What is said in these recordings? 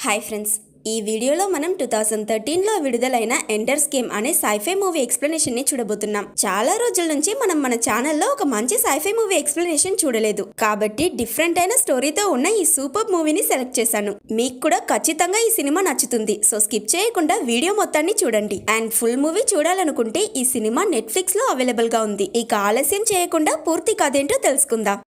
Hi friends, ఈ వీడియోలో మనం 2013లో విడుదలైన ఎండర్స్ గేమ్ అనే సైఫై మూవీ ఎక్స్ప్లెనేషన్ ని చూడబోతున్నాం. చాలా రోజుల నుంచి మనం మన ఛానల్లో ఒక మంచి సైఫై మూవీ ఎక్స్ప్లెనేషన్ చూడలేదు, కాబట్టి డిఫరెంట్ అయిన స్టోరీతో ఉన్న ఈ సూపర్ మూవీని సెలెక్ట్ చేశాను. మీకు కూడా ఖచ్చితంగా ఈ సినిమా నచ్చుతుంది. సో స్కిప్ చేయకుండా వీడియో మొత్తాన్ని చూడండి. అండ్ ఫుల్ మూవీ చూడాలనుకుంటే ఈ సినిమా నెట్ఫ్లిక్స్ లో అవైలబుల్ గా ఉంది. ఇక ఆలస్యం చేయకుండా పూర్తి కథేంటో తెలుసుకుందాం.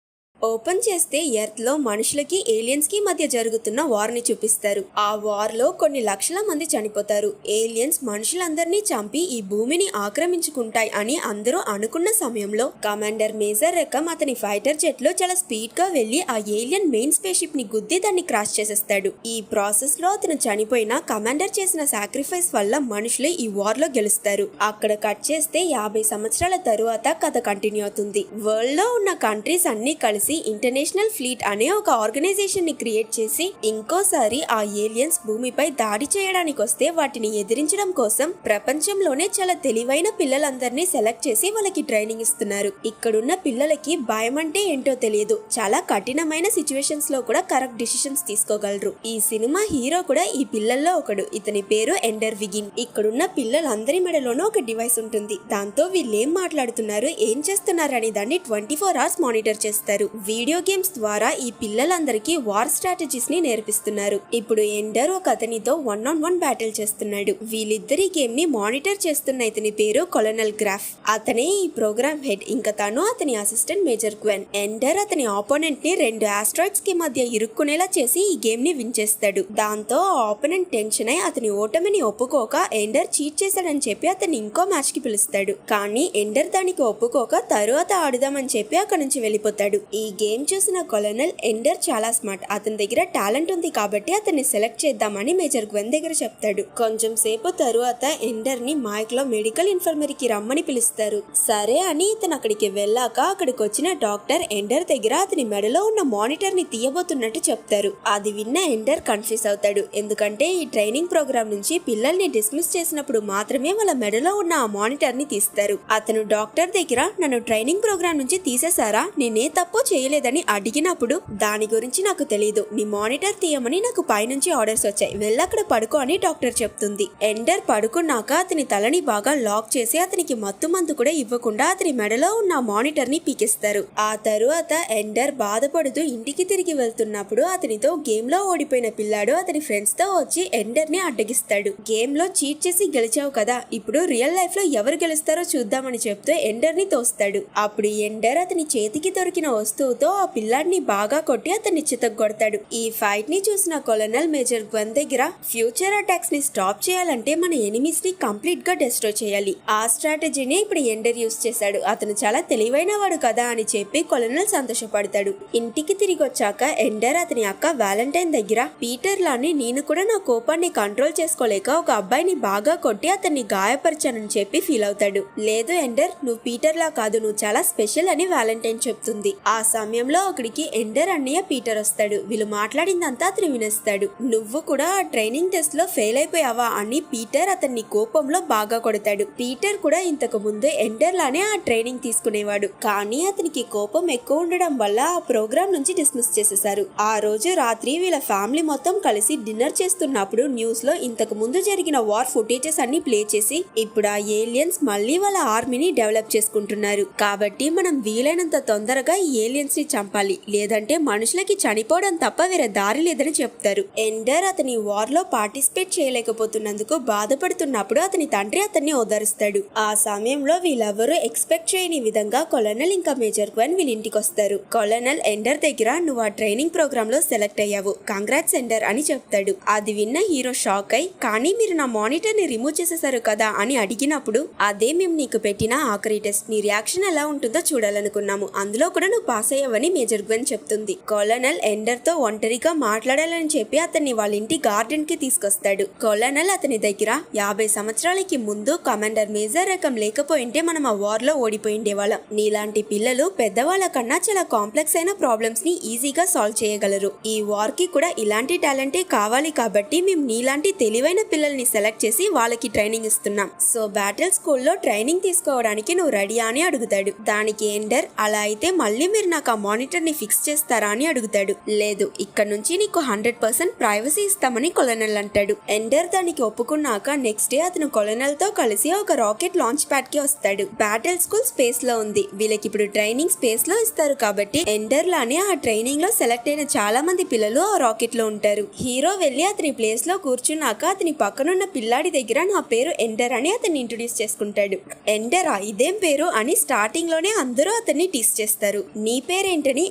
ఓపెన్ చేస్తే ఎర్త్ లో మనుషులకి ఏలియన్స్ కి మధ్య జరుగుతున్న వార్ ని చూపిస్తారు. ఆ వార్ లో కొన్ని లక్షల మంది చనిపోతారు. ఏలియన్స్ మనుషులందరినీ చంపి ఈ భూమిని ఆక్రమించుకుంటాయి అని అందరూ అనుకున్న సమయంలో కమాండర్ మేజర్ రెక్కం అతని ఫైటర్ జెట్ లో చాలా స్పీడ్ గా వెళ్లి ఆ ఏలియన్ మెయిన్ స్పేస్ షిప్ ని గుద్ది దాన్ని క్రాష్ చేసేస్తాడు. ఈ ప్రాసెస్ లో అతను చనిపోయిన కమాండర్ చేసిన సాక్రిఫైస్ వల్ల మనుషులు ఈ వార్ లో గెలుస్తారు. అక్కడ కట్ చేస్తే 50 సంవత్సరాల తరువాత కథ కంటిన్యూ అవుతుంది. వరల్డ్ లో ఉన్న కంట్రీస్ అన్ని కలిసి ఇంటర్నేషనల్ ఫ్లీట్ అనే ఒక ఆర్గనైజేషన్ ని క్రియేట్ చేసి ఇంకోసారి ఆ ఏలియన్స్ భూమిపై దాడి చేయడానికి వస్తే వాటిని ఎదిరించడం కోసం ప్రపంచంలోనే చాలా తెలివైన పిల్లలందరినీ సెలెక్ట్ చేసి వాళ్ళకి ట్రైనింగ్ ఇస్తున్నారు. ఇక్కడున్న పిల్లలకి భయం అంటే ఏంటో తెలియదు. చాలా కఠినమైన సిచ్యువేషన్స్ లో కూడా కరెక్ట్ డిసిషన్స్ తీసుకోగలరు. ఈ సినిమా హీరో కూడా ఈ పిల్లల్లో ఒకడు. ఇతని పేరు ఎండర్ విగిన్. ఇక్కడున్న పిల్లలందరి మెడలోనూ ఒక డివైస్ ఉంటుంది. దాంతో వీళ్ళేం మాట్లాడుతున్నారు, ఏం చేస్తున్నారు అనే దాన్ని 24 hours మానిటర్ చేస్తారు. వీడియో గేమ్స్ ద్వారా ఈ పిల్లలందరికీ వార్ స్ట్రాటజీస్ ని నేర్పిస్తున్నారు. ఇప్పుడు ఎండర్ ఒక అతనితో 1-on-1 బ్యాటిల్ చేస్తున్నాడు. వీళ్ళిద్దరి గేమ్ ని మానిటర్ చేస్తున్న ఇతని పేరు కొలనల్ గ్రాఫ్. అతనే ఈ ప్రోగ్రామ్ హెడ్. ఇంకా తను అతని అసిస్టెంట్ మేజర్ గ్వెన్. ఎండర్ అతని ఆపోనెంట్ ని 2 ఆస్ట్రాయిడ్స్ కి మధ్య ఇరుక్కునేలా చేసి ఈ గేమ్ ని విన్ చేస్తాడు. దాంతో ఆ ఆపోనెంట్ టెన్షన్ అయి అతని ఓటమిని ఒప్పుకోక ఎండర్ చీట్ చేశాడని చెప్పి అతన్ని ఇంకో మ్యాచ్ కి పిలుస్తాడు. కానీ ఎండర్ దానికి ఒప్పుకోక తరువాత ఆడుదామని చెప్పి అక్కడి నుంచి వెళ్ళిపోతాడు. ఈ గేమ్ చూసిన కొలనల్ ఎండర్ చాలా స్మార్ట్. అతని దగ్గర టాలెంట్ ఉంది కాబట్టి అతన్ని సెలెక్ట్ చేద్దామని మేజర్ గ్వెన్ దగ్గర చెప్తాడు. కొంచెం సేపు తరువాత ఎండర్ ని మైక్ లో మెడికల్ ఇన్ఫర్మరీకి రమ్మని పిలుస్తారు. సరే అని ఇతను అక్కడికి వెళ్ళాక అక్కడికి వచ్చిన డాక్టర్ ఎండర్ దగ్గర అతని మెడలో ఉన్న మానిటర్ ని తీయబోతున్నట్టు చెప్తారు. అది విన్న ఎండర్ కన్ఫ్యూజ్ అవుతాడు. ఎందుకంటే ఈ ట్రైనింగ్ ప్రోగ్రామ్ నుంచి పిల్లల్ని డిస్మిస్ చేసినప్పుడు మాత్రమే వాళ్ళ మెడలో ఉన్న ఆ మానిటర్ ని తీస్తారు. అతను డాక్టర్ దగ్గర నన్ను ట్రైనింగ్ ప్రోగ్రామ్ నుంచి తీసేశారా, నేనే తప్పు చేయలేదని అడిగినప్పుడు దాని గురించి నాకు తెలియదు, నీ మానిటర్ తీయమని నాకు పైనుంచి ఆర్డర్స్ వచ్చాయి, వెళ్ళక్కడ పడుకో అని డాక్టర్ చెప్తుంది. ఎండర్ పడుకున్నాక అతని తలని బాగా లాక్ చేసి అతనికి మత్తు మందు కూడా ఇవ్వకుండా అతని మెడలో ఉన్న మానిటర్ ని పీకిస్తారు. ఆ తరువాత ఎండర్ బాధపడుతూ ఇంటికి తిరిగి వెళ్తున్నప్పుడు అతనితో గేమ్ లో ఓడిపోయిన పిల్లాడు అతని ఫ్రెండ్స్ తో వచ్చి ఎండర్ ని అడ్డగిస్తాడు. గేమ్ లో చీట్ చేసి గెలిచావు కదా, ఇప్పుడు రియల్ లైఫ్ లో ఎవరు గెలుస్తారో చూద్దామని చెప్తూ ఎండర్ ని తోస్తాడు. అప్పుడు ఎండర్ అతని చేతికి దొరికిన వస్తువుతో ఆ పిల్లాడిని బాగా కొట్టి అతన్ని చితగ్గొడతాడు. ఈ ఫైట్ ని చూసిన కొలనల్ మేజర్ గ్వెన్ దగ్గర ఫ్యూచర్ అటాక్స్ ని స్టాప్ చేయాలంటే మన ఎనిమీస్ ని కంప్లీట్ గా డిస్ట్రాయ్ చేయాలి. ఆ స్ట్రాటజీని ఇప్పుడు ఎండర్ యూస్ చేశాడు. అతను చాలా తెలివైన వాడు కదా అని చెప్పి కొలనల్ సంతోషపడతాడు. ఇంటికి తిరిగి వచ్చాక ఎండర్ అతని అక్క వ్యాలంటైన్ దగ్గర పీటర్ లాని నేను కూడా నా కోపాన్ని కంట్రోల్ చేసుకోలేక ఒక అబ్బాయిని బాగా కొట్టి అతన్ని గాయపరిచానని చెప్పి ఫీల్ అవుతాడు. లేదు ఎండర్, నువ్వు పీటర్ లా కాదు, నువ్వు చాలా స్పెషల్ అని వ్యాలంటైన్ చెప్తుంది. ఆ సమయంలో అక్కడికి ఎండర్ అన్నయ్య పీటర్ వస్తాడు. వీళ్ళు మాట్లాడిందంతా అతను వినేస్తాడు. నువ్వు కూడా ఆ ట్రైనింగ్ టెస్ట్ లో ఫెయిల్ అయిపోయావా అని పీటర్ అతన్ని కోపంలో బాగా కొడతాడు. పీటర్ కూడా ఇంతకు ముందు ఎండర్ లానే ఆ ట్రైనింగ్ తీసుకునేవాడు, కానీ అతనికి కోపం ఎక్కువ ఉండడం వల్ల ఆ ప్రోగ్రామ్ నుంచి డిస్మిస్ చేసేశారు. ఆ రోజు రాత్రి వీళ్ళ ఫ్యామిలీ మొత్తం కలిసి డిన్నర్ చేస్తున్నప్పుడు న్యూస్ లో ఇంతకు ముందు జరిగిన వార్ ఫుటేజెస్ అన్ని ప్లే చేసి ఇప్పుడు ఆ ఏలియన్స్ మళ్ళీ వాళ్ళ ఆర్మీని డెవలప్ చేసుకుంటున్నారు, కాబట్టి మనం వీలైనంత తొందరగా ఈ ఏలియన్స్ ని చంపాలి, లేదంటే మనుషులకి చనిపోవడం తప్ప వేరే దారి లేదని చెప్తారు. ఎండర్ అతని వార్ లో పార్టిసిపేట్ చేయలేకపోతున్నందుకు బాధపడుతున్నప్పుడు అతని తండ్రి అతన్ని ఓదారుస్తాడు. ఆ సమయంలో వీళ్ళెవరూ ఎక్స్పెక్ట్ చేయని విధంగా కొలనల్ ఇంకా మేజర్ గ్వెన్ వీళ్ళ ఇంటికి వస్తారు. కొలనల్ ఎండర్ దగ్గర నువ్వు ఆ ట్రైనింగ్ ప్రోగ్రామ్ లో సెలెక్ట్ అయ్యావు, కాంగ్రాట్స్ ఎండర్ అని చెప్తాడు. అది విన్న హీరో షాక్ అయి, కానీ మీరు నా మానిటర్ ని రిమూవ్ చేసేసారు కదా అని అడిగినప్పుడు, అదే మేము నీకు పెట్టిన ఆఖరి టెస్ట్, నీ రియాక్షన్ ఎలా ఉంటుందో చూడాలనుకున్నాము, అందులో కూడా నువ్వు పాస్ అయ్యావని మేజర్ గ్వెన్ చెప్తుంది. కొలనల్ ఎండర్ తో ఒంటరిగా మాట్లాడాలని చెప్పి అతన్ని వాళ్ళ ఇంటి గార్డెన్ కి తీసుకొస్తాడు. కొలనల్ అతని దగ్గర 50 సంవత్సరాలకి ముందు కమాండర్ మేజర్ రకం లేకపోయింటే మనం ఆ వార్ లో ఓడిపోయిండేవాళ్ళం, నీలాంటి పిల్లలు పెద్దవాళ్ళ కన్నా చాలా కాంప్లెక్స్ అయిన ప్రాబ్లమ్స్ ని ఈజీగా సాల్వ్ చేయగలరు, ఈ వార్ కి కూడా ఇలాంటి టాలెంటే కావాలి, కాబట్టి మేము నీలాంటి తెలివైన పిల్లల్ని సెలెక్ట్ చేసి వాళ్ళకి ట్రైనింగ్ ఇస్తున్నాం, సో బ్యాటిల్ స్కూల్లో ట్రైనింగ్ తీసుకోవడానికి నువ్వు రెడీ అని అడుగుతాడు. దానికి ఎండర్, అలా అయితే మళ్ళీ మీరు నా నాకు ఆ మానిటర్ ని ఫిక్స్ చేస్తారా అని అడుగుతాడు. లేదు, ఇక్కడ నుంచి నీకు 100% ప్రైవసీ ఇస్తామని కొలనల్ అంటాడు. ఎండర్ దానికి ఒప్పుకున్నాక నెక్స్ట్ డే అతను కొలనల్ తో కలిసి ఒక రాకెట్ లాంచ్ ప్యాడ్ కి వస్తాడు. బ్యాటిల్ స్కూల్ స్పేస్ లో ఉంది. వీళ్ళకి ఇప్పుడు ట్రైనింగ్ స్పేస్ లో ఇస్తారు కాబట్టి ఎండర్ లానే ఆ ట్రైనింగ్ లో సెలెక్ట్ అయిన చాలా మంది పిల్లలు ఆ రాకెట్ లో ఉంటారు. హీరో వెళ్లి అతని ప్లేస్ లో కూర్చున్నాక అతని పక్కనున్న పిల్లాడి దగ్గర నా పేరు ఎండర్ అని అతన్ని ఇంట్రొడ్యూస్ చేసుకుంటాడు. ఎండరా, ఇదేం పేరు అని స్టార్టింగ్ లోనే అందరూ అతన్ని టీస్ చేస్తారు. నీ పేరేంటని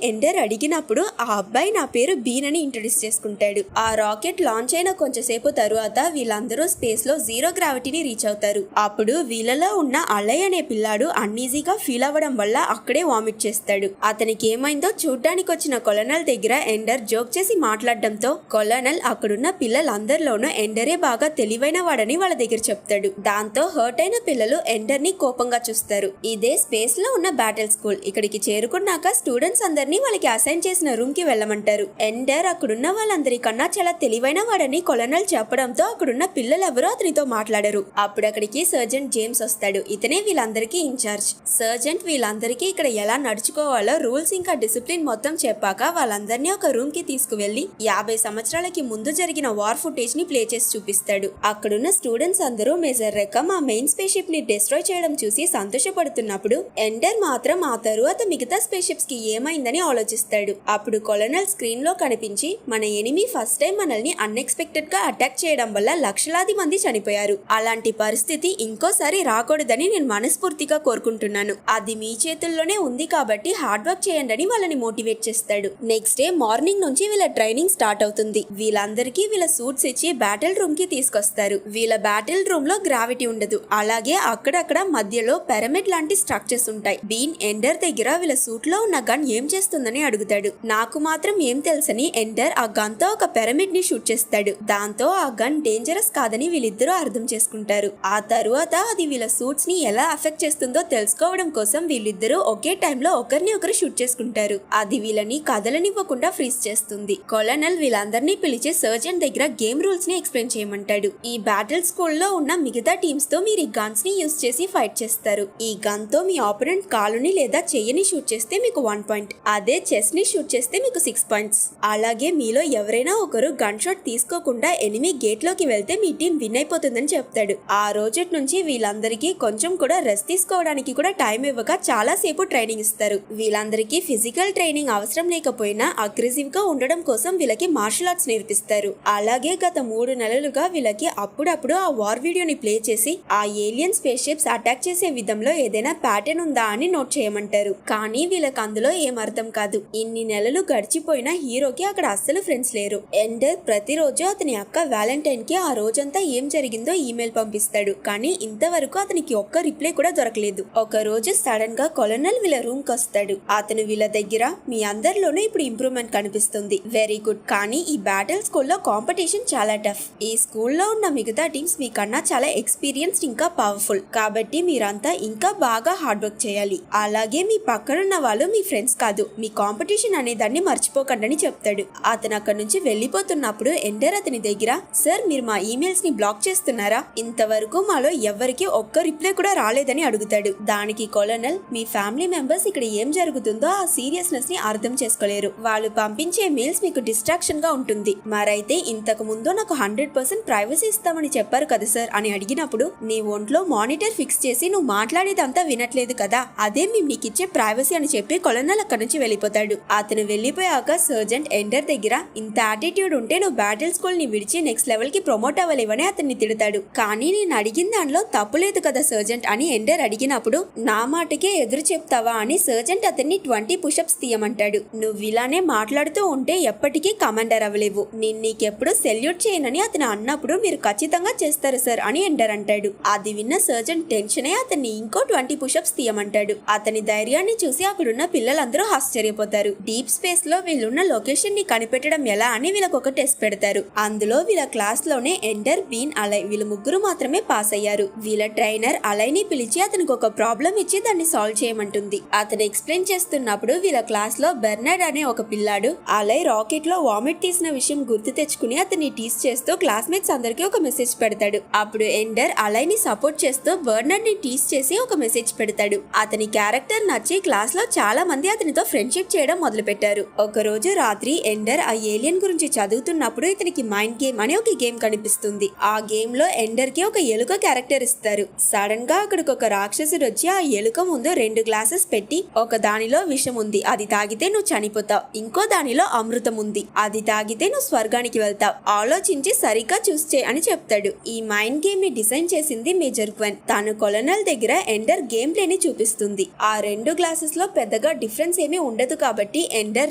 ఎండర్ అడిగినప్పుడు ఆ అబ్బాయి నా పేరు బీన్ అని ఇంట్రొడ్యూస్ చేసుకుంటాడు. ఆ రాకెట్ లాంచ్ అయిన కొంచెంసేపు తరువాత వీళ్ళందరూ స్పేస్ లో జీరో గ్రావిటీని రీచ్ అవుతారు. అప్పుడు వీళ్ళలో ఉన్న అలయ్ అనే పిల్లాడు అన్ఈజీగా ఫీల్ అవ్వడం వల్ల అక్కడే వామిట్ చేస్తాడు. అతనికి ఏమైందో చూడ్డానికి వచ్చిన కొలనల్ దగ్గర ఎండర్ జోక్ చేసి మాట్లాడడంతో కొలనల్ అక్కడున్న పిల్లలందరిలోనూ ఎండరే బాగా తెలివైన వాడని వాళ్ళ దగ్గర చెప్తాడు. దాంతో హర్ట్ అయిన పిల్లలు ఎండర్ ని కోపంగా చూస్తారు. ఇదే స్పేస్ లో ఉన్న బ్యాటిల్ స్కూల్. ఇక్కడికి చేరుకున్నాక స్టూడెంట్స్ అందరినీ వాళ్ళకి అసైన్ చేసిన రూమ్ కి వెళ్ళమంటారు. ఎండర్ అక్కడున్న వాళ్ళందరికన్నా చాలా తెలివైన వాడని కొలనల్ చెప్పడంతో అక్కడున్న పిల్లలెవరూ అతనితో మాట్లాడరు. అప్పుడు అక్కడికి సర్జెంట్ జేమ్స్ వస్తాడు. ఇతనే వీళ్ళందరికీ ఇన్ఛార్జ్. సర్జెంట్ వీళ్ళందరికీ ఇక్కడ ఎలా నడుచుకోవాలో రూల్స్ ఇంకా డిసిప్లిన్ మొత్తం చెప్పాక వాళ్ళందరినీ ఒక రూమ్ కి తీసుకువెళ్లి 50 సంవత్సరాలకి ముందు జరిగిన వార్ ఫుటేజ్ ని ప్లే చేసి చూపిస్తాడు. అక్కడున్న స్టూడెంట్స్ అందరూ మేజర్ రెక్కం ఆ మెయిన్ స్పేస్ షిప్ ని డిస్ట్రాయ్ చేయడం చూసి సంతోషపడుతున్నప్పుడు ఎండర్ మాత్రం ఆ తరువాత మిగతా స్పేస్ షిప్స్ కి ఏమైందని ఆలోచిస్తాడు. అప్పుడు కొలనల్ స్క్రీన్ లో కనిపించి మన ఎనిమీ ఫస్ట్ టైం మనల్ని అన్ఎక్స్పెక్టెడ్ గా అటాక్ చేయడం వల్ల లక్షలాది మంది చనిపోయారు. అలాంటి పరిస్థితి ఇంకోసారి రాకూడదని నేను మనస్ఫూర్తిగా కోరుకుంటున్నాను. అది మీ చేతుల్లోనే ఉంది కాబట్టి హార్డ్ వర్క్ చేయండి అని వాళ్ళని మోటివేట్ చేస్తాడు. నెక్స్ట్ డే మార్నింగ్ నుంచి వీళ్ళ ట్రైనింగ్ స్టార్ట్ అవుతుంది. వీళ్ళందరికీ వీళ్ళ సూట్స్ ఇచ్చి బ్యాటిల్ రూమ్ కి తీసుకొస్తారు. వీళ్ళ బ్యాటిల్ రూమ్ లో గ్రావిటీ ఉండదు. అలాగే అక్కడక్కడ మధ్యలో పిరమిడ్ లాంటి స్ట్రక్చర్స్ ఉంటాయి. బీన్ ఎండర్ దగ్గర వీళ్ళ సూట్ లో ఉన్న గన్ ఏం చేస్తుందని అడుగుతాడు. నాకు మాత్రం ఏం తెలుసని ఎండర్ ఆ గన్ తో ఒక పిరమిడ్ ని షూట్ చేస్తాడు. దాంతో ఆ గన్ డేంజరస్ కాదని వీళ్ళిద్దరూ అర్థం చేసుకుంటారు. ఆ తరువాత అది వీళ్ళ సూట్స్ ని ఎలా అఫెక్ట్ చేస్తుందో తెలుసుకోవడం కోసం వీళ్ళిద్దరూ ఒకే టైంలో ఒకరిని ఒకరు షూట్ చేసుకుంటారు. అది వీళ్ళని కదలనివ్వకుండా ఫ్రీజ్ చేస్తుంది. కొలనల్ వీళ్ళందరినీ పిలిచి సర్జెంట్ దగ్గర గేమ్ రూల్స్ ని ఎక్స్ప్లెయిన్ చేయమంటాడు. ఈ బ్యాటిల్ స్కూల్లో ఉన్న మిగతా టీమ్స్ తో మీరు ఈ గన్స్ ని యూజ్ చేసి ఫైట్ చేస్తారు. ఈ గన్ తో మీ ఆపోనెంట్ కాలుని లేదా చెయ్యని షూట్ చేస్తే మీకు 1 పాయింట్, అదే చెస్ట్ ని షూట్ చేస్తే మీకు 6 పాయింట్స్. అలాగే మీలో ఎవరైనా ఒకరు గన్ షాట్ తీసుకోకుండా ఎనిమీ గేట్ లోకి వెళ్తే మీ టీం విన్ అయిపోతుందని చెప్తాడు. ఆ రోజటి నుంచి వీళ్ళందరికీ కొంచెం కూడా రెస్ట్ తీసుకోవడానికి కూడా టైం ఇవ్వక చాలా సేపు ట్రైనింగ్ ఇస్తారు. వీళ్ళందరికీ ఫిజికల్ ట్రైనింగ్ అవసరం లేకపోయినా అగ్రెసివ్ గా ఉండడం కోసం వీళ్ళకి మార్షల్ ఆర్ట్స్ నేర్పిస్తారు. అలాగే గత 3 నెలలుగా వీళ్ళకి అప్పుడప్పుడు ఆ వార్ వీడియోని ప్లే చేసి ఆ ఏలియన్ స్పేస్ షిప్స్ అటాక్ చేసే విధంలో ఏదైనా ప్యాటర్న్ ఉందా అని నోట్ చేయమంటారు. కానీ వీళ్ళకి అందులో ఏం అర్థం కాదు. ఇన్ని నెలలు గడిచిపోయినా హీరోకి అక్కడ అస్సలు ఫ్రెండ్స్ లేరు. ఎండర్ ప్రతిరోజు అతని అక్క వ్యాలంటైన్ కి ఆ రోజంతా ఏం జరిగిందో ఈమెయిల్ పంపిస్తాడు. కానీ ఇంతవరకు అతనికి ఒక్క రిప్లై కూడా దొరకలేదు. ఒక రోజు సడన్ గా కొలనల్ వీళ్ళ రూమ్ కి వస్తాడు. అతను వీళ్ళ దగ్గర మీ అందరిలోనూ ఇప్పుడు ఇంప్రూవ్మెంట్ కనిపిస్తుంది, వెరీ గుడ్. కానీ ఈ బ్యాటిల్ స్కూల్లో కాంపిటీషన్ చాలా టఫ్. ఈ స్కూల్లో ఉన్న మిగతా టీమ్స్ మీకన్నా చాలా ఎక్స్పీరియన్స్డ్ ఇంకా పవర్ఫుల్. కాబట్టి మీరంతా ఇంకా బాగా హార్డ్ వర్క్ చేయాలి. అలాగే మీ పక్కనున్న వాళ్ళు మీ ఫ్రెండ్స్ కాదు, మీ కాంపిటీషన్ అనే దాన్ని మర్చిపోకండి అని చెప్తాడు. అతను అక్కడి నుంచి వెళ్లిపోతున్నప్పుడు ఎండర్ అతని దగ్గర సార్ మీరు మా ఈమెయిల్స్ ని బ్లాక్ చేస్తున్నారా? ఇంతవరకు మాలో ఎవరికి ఒక్క రిప్లై కూడా రాలేదని అడుగుతాడు. దానికి కొలనల్ మీ ఫ్యామిలీ మెంబర్స్ ఇక్కడ ఏం జరుగుతుందో ఆ సీరియస్నెస్ ని అర్థం చేసుకోలేరు. వాళ్ళు పంపించే మెయిల్స్ మీకు డిస్ట్రాక్షన్ గా ఉంటుంది. మరైతే ఇంతకు ముందు నాకు 100% ప్రైవసీ ఇస్తామని చెప్పారు కదా సార్ అని అడిగినప్పుడు నీ ఒంట్లో మానిటర్ ఫిక్స్ చేసి నువ్వు మాట్లాడేదంతా వినట్లేదు కదా, అదే మేము నీకు ఇచ్చే ప్రైవసీ అని చెప్పి కొలనల్ అక్కడి నుంచి వెళ్ళిపోతాడు. అతను వెళ్ళిపోయాక సర్జెంట్ ఎండర్ దగ్గర ఇంత యాటిట్యూడ్ ఉంటే నువ్వు బ్యాటిల్ స్కూల్ ని విడిచి నెక్స్ట్ లెవెల్ కి ప్రమోట్ అవ్వలేవని అతన్ని తిడతాడు. కానీ నేను అడిగిన దానిలో తప్పులేదు కదా సర్జెంట్ అని ఎండర్ అడిగినప్పుడు నా మాటకే ఎదురు చెప్తావా అని సర్జెంట్ అతన్ని 20 పుషప్స్ తీయమంటాడు. నువ్వు ఇలానే మాట్లాడుతూ ఉంటే ఎప్పటికీ కమాండర్ అవ్వలేవు, నేను నీకెప్పుడు సెల్యూట్ చేయనని అతను అన్నప్పుడు మీరు ఖచ్చితంగా చేస్తారు సార్ అని ఎండర్ అంటాడు. అది విన్న సర్జెంట్ టెన్షన్ అయి అతన్ని ఇంకో 20 పుషప్స్ తీయమంటాడు. అతని ధైర్యాన్ని చూసి అక్కడున్న పిల్లలందరూ ఆశ్చర్యపోతారు. డీప్ స్పేస్ లో వీళ్ళున్న లొకేషన్ ని కనిపెట్టడం ఎలా అని వీళ్ళకి ఒక టెస్ట్ పెడతారు. అందులో వీళ్ళ క్లాస్ లోనే ఎండర్, బీన్, అలై వీళ్ళు ముగ్గురు మాత్రమే పాస్ అయ్యారు. వీళ్ళ ట్రైనర్ అలై ని పిలిచి అతనికి ఒక ప్రాబ్లం ఇచ్చి దాన్ని సాల్వ్ చేయమంటుంది. అతను ఎక్స్ప్లెయిన్ చేస్తున్నప్పుడు వీళ్ళ క్లాస్ లో బెర్నార్డ్ అనే ఒక పిల్లాడు అలై రాకెట్ లో వామిట్ తీసిన విషయం గుర్తు తెచ్చుకుని అతన్ని టీస్ చేస్తూ క్లాస్మేట్స్ అందరికి ఒక మెసేజ్ పెడతాడు. అప్పుడు ఎండర్ అలై ని సపోర్ట్ చేస్తూ బెర్నార్డ్ ని టీస్ చేసి ఒక మెసేజ్ పెడతాడు. అతని క్యారెక్టర్ నచ్చి క్లాస్ లో చాలా మంది మంది అతనితో ఫ్రెండ్షిప్ చేయడం మొదలు పెట్టారు. ఒక రోజు రాత్రి ఎండర్ ఆ ఏలియన్ గురించి చదువుతున్నప్పుడు ఇతనికి మైండ్ గేమ్ అనే ఒక గేమ్ కనిపిస్తుంది. ఆ గేమ్ లో ఎండర్ కి ఒక ఎలుక క్యారెక్టర్ ఇస్తారు. సడన్ గా అక్కడికి ఒక రాక్షసుడు వచ్చి ఆ ఎలుక ముందు 2 గ్లాసెస్ పెట్టి, ఒక దానిలో విషం ఉంది, అది తాగితే నువ్వు చనిపోతావు, ఇంకో దానిలో అమృతం ఉంది, అది తాగితే నువ్వు స్వర్గానికి వెళ్తావు, ఆలోచించి సరిగ్గా చూస్ చేయి అని చెప్తాడు. ఈ మైండ్ గేమ్ ని డిజైన్ చేసింది మేజర్ గ్వెన్. తాను కొలనల్ దగ్గర ఎండర్ గేమ్ ప్లే ని చూపిస్తుంది. ఆ 2 గ్లాసెస్ లో పెద్దగా డిఫరెన్స్ ఏమీ ఉండదు కాబట్టి ఎండర్